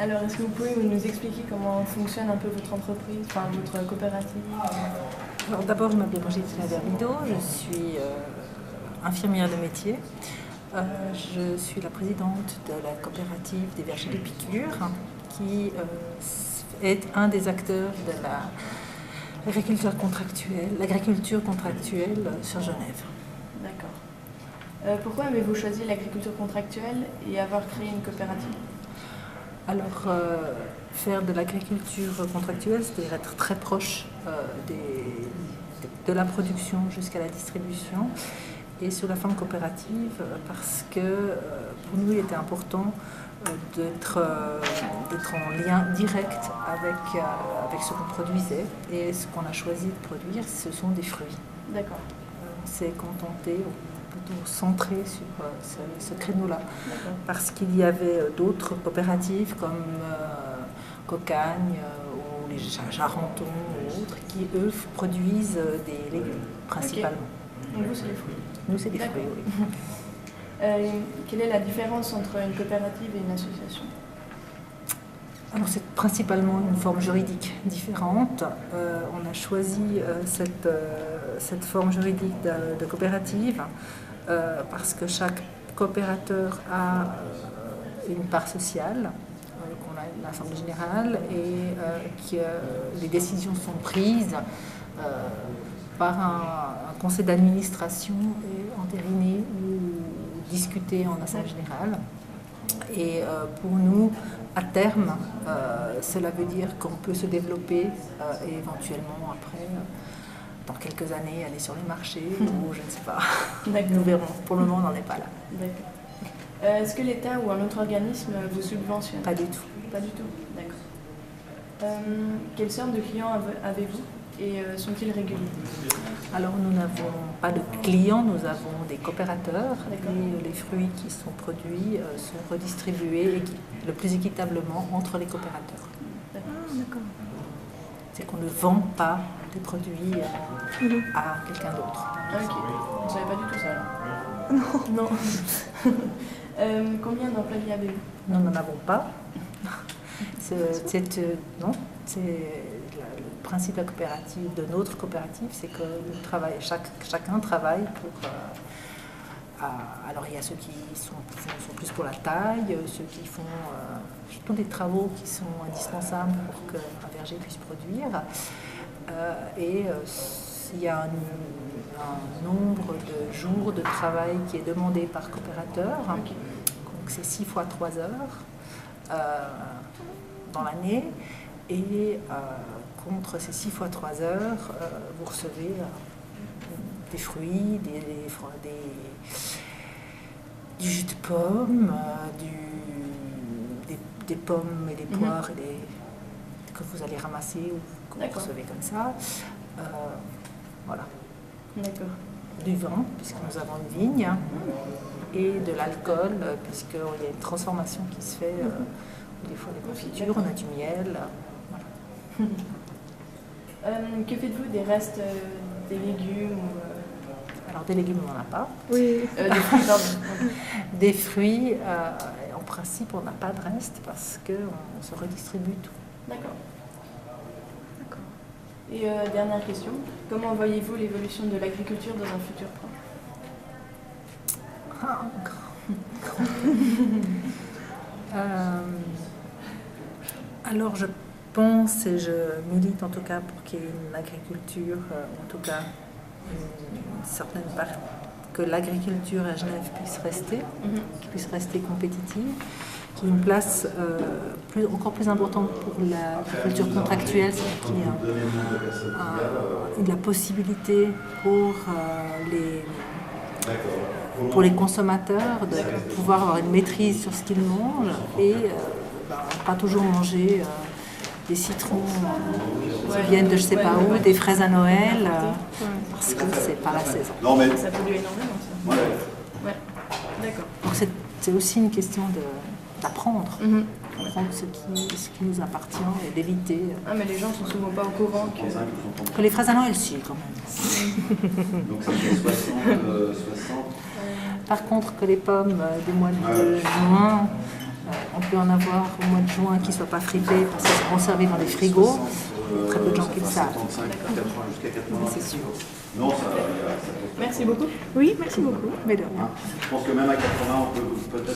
Alors, est-ce que vous pouvez nous expliquer comment fonctionne un peu votre entreprise, enfin votre coopérative? Alors d'abord, je m'appelle Brigitte Laverlido, je suis infirmière de métier. Je suis la présidente de la coopérative des vergers de piqûres, qui est un des acteurs de l'agriculture contractuelle sur Genève. D'accord. Pourquoi avez-vous choisi l'agriculture contractuelle et avoir créé une coopérative? Alors, faire de l'agriculture contractuelle, c'est-à-dire être très proche de la production jusqu'à la distribution, et sous la forme coopérative, parce que pour nous, il était important d'être en lien direct avec ce qu'on produisait. Et ce qu'on a choisi de produire, ce sont des fruits. D'accord. On s'est contenté, plutôt centré sur ce créneau-là, parce qu'il y avait d'autres coopératives comme Cocagne ou les Jarentons ou autres qui, eux, produisent des légumes principalement. Okay. Donc vous, c'est les fruits? Nous, c'est des fruits, oui. Quelle est la différence entre une coopérative et une association? Alors, c'est principalement une forme juridique différente. On a choisi cette forme juridique de coopérative parce que chaque coopérateur a une part sociale, qu'on a une assemblée générale, et que les décisions sont prises par un conseil d'administration et entériné ou discuté en assemblée générale. Et pour nous, à terme, cela veut dire qu'on peut se développer et éventuellement après, dans quelques années, aller sur les marchés ou je ne sais pas. Nous verrons. Pour le moment, on n'en est pas là. D'accord. Est-ce que l'État ou un autre organisme vous subventionne? Pas du tout. Pas du tout. D'accord. Quelle sorte de clients avez-vous et sont-ils réguliers? Alors nous n'avons pas de clients, nous avons des coopérateurs et les fruits qui sont produits sont redistribués le plus équitablement entre les coopérateurs. D'accord. C'est qu'on ne vend pas des produits à quelqu'un d'autre. Ok, on ne savait pas du tout ça alors. Non. Combien d'employés avez-vous? Nous n'en avons pas. Non, c'est le principe de la coopérative, de notre coopérative, c'est que chacun travaille pour. Alors il y a ceux qui sont plus pour la taille, ceux qui font tous les travaux qui sont indispensables pour qu'un verger puisse produire. Et il y a un nombre de jours de travail qui est demandé par coopérateur. Okay. Donc c'est 6 fois 3 heures dans l'année. Et contre ces 6 fois 3 heures, vous recevez des fruits, du jus de pomme, des pommes et des poires que vous allez ramasser ou que vous recevez comme ça. Voilà. D'accord. Du vin, puisque nous avons une vigne, et de l'alcool, puisqu'il y a une transformation qui se fait. Des fois des confitures, on a du miel. Voilà. Que faites-vous des restes des légumes Alors des légumes, on n'en a pas. Oui. Des fruits, pardon. Des fruits, en principe, on n'a pas de reste parce qu'on se redistribue tout. D'accord. Et dernière question, comment voyez-vous l'évolution de l'agriculture dans un futur proche? Alors je pense et je milite en tout cas pour qu'il y ait une agriculture, en tout cas une certaine part, que l'agriculture à Genève puisse rester compétitive, qu'il y ait une place encore plus importante pour l'agriculture contractuelle, c'est-à-dire qu'il y ait la possibilité pour les consommateurs de pouvoir avoir une maîtrise sur ce qu'ils mangent et pas toujours manger des citrons qui viennent de je sais pas où, des fraises à Noël, parce que c'est pas la saison. Ça pollue énormément, ça. Ouais. D'accord. Donc c'est aussi une question d'apprendre. Comprendre ce qui nous appartient et d'éviter. Ah, mais les gens sont souvent pas au courant que les fraises à Noël, si, quand même. Donc ça fait 60. Par contre, que les pommes du mois de juin On peut en avoir au mois de juin qui ne soient pas fripés parce qu'ils sont conservés dans des frigos. Il y a très peu de gens qui le savent. C'est sûr. Merci beaucoup. Oui, merci beaucoup. Mais de rien. Je pense que même à 80, on peut peut-être...